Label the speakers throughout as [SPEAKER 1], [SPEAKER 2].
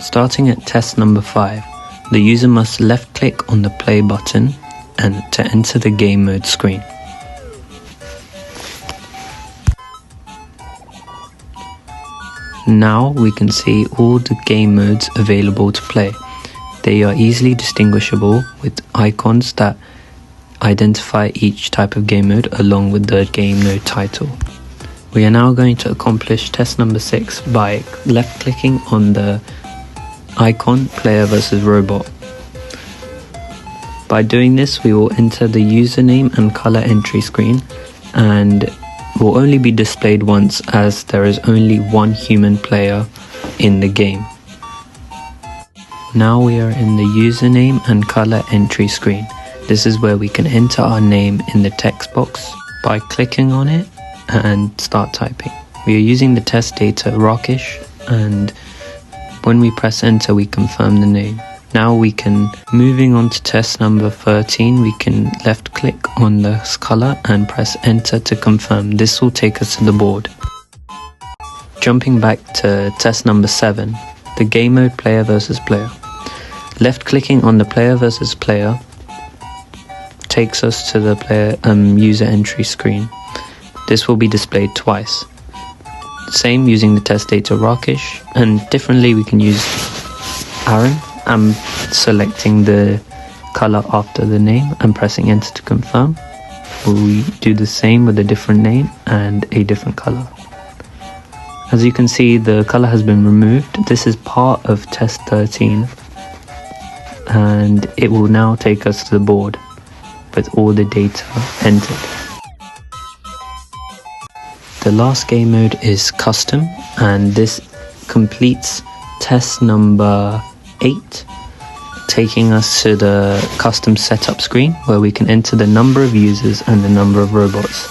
[SPEAKER 1] Starting at test number 5, the user must left click on the play button and to enter the game mode screen. Now we can see all the game modes available to play. They are easily distinguishable with icons that identify each type of game mode along with the game mode title. We are now going to accomplish test number 6 by left clicking on the icon player versus robot. By doing this, we will enter the username and color entry screen, and will only be displayed once as there is only one human player in the game. Now we are in the username and color entry screen. This is where we can enter our name in the text box by clicking on it and start typing. We are using the test data Rockish, and when we press enter we confirm the name. Now moving on to test number 13, we can left click on the color and press enter to confirm. This will take us to the board. Jumping back to test number 7, the game mode player versus player. Left clicking on the player versus player takes us to the player user entry screen. This will be displayed twice. Same using the test data Rockish, and differently we can use Aaron. I'm selecting the color after the name and pressing enter to confirm. We do the same with a different name and a different color. As you can see, the color has been removed. This is part of test 13, and it will now take us to the board with all the data entered. The last game mode is custom, and this completes test number 8, taking us to the custom setup screen where we can enter the number of users and the number of robots,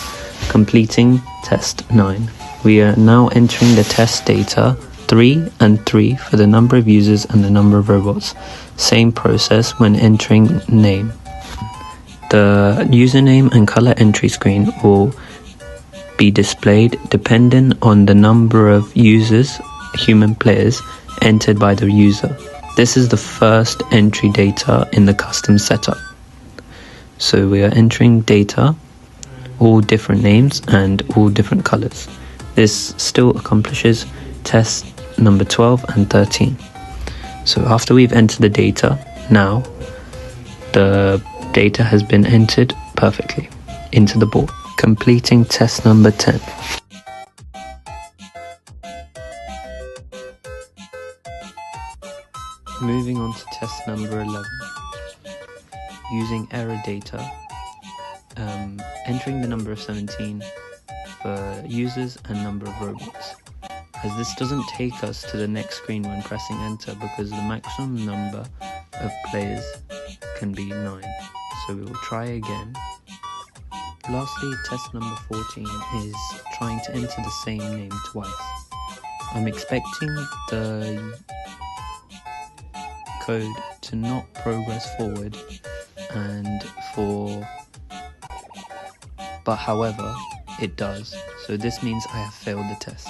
[SPEAKER 1] completing test 9. We are now entering the test data 3 and 3 for the number of users and the number of robots. Same process when entering name. The username and color entry screen will be displayed depending on the number of users, human players, entered by the user. This is the first entry data in the custom setup. So we are entering data, all different names and all different colors. This still accomplishes test number 12 and 13. So after we've entered the data, now the data has been entered perfectly into the board, completing test number 10. Moving on to test number 11, using error data, entering the number of 17 for users and number of robots, as this doesn't take us to the next screen when pressing enter because the maximum number of players can be 9, so we will try again. Lastly, test number 14 is trying to enter the same name twice. I'm expecting the code to not progress forward but however it does, so this means I have failed the test.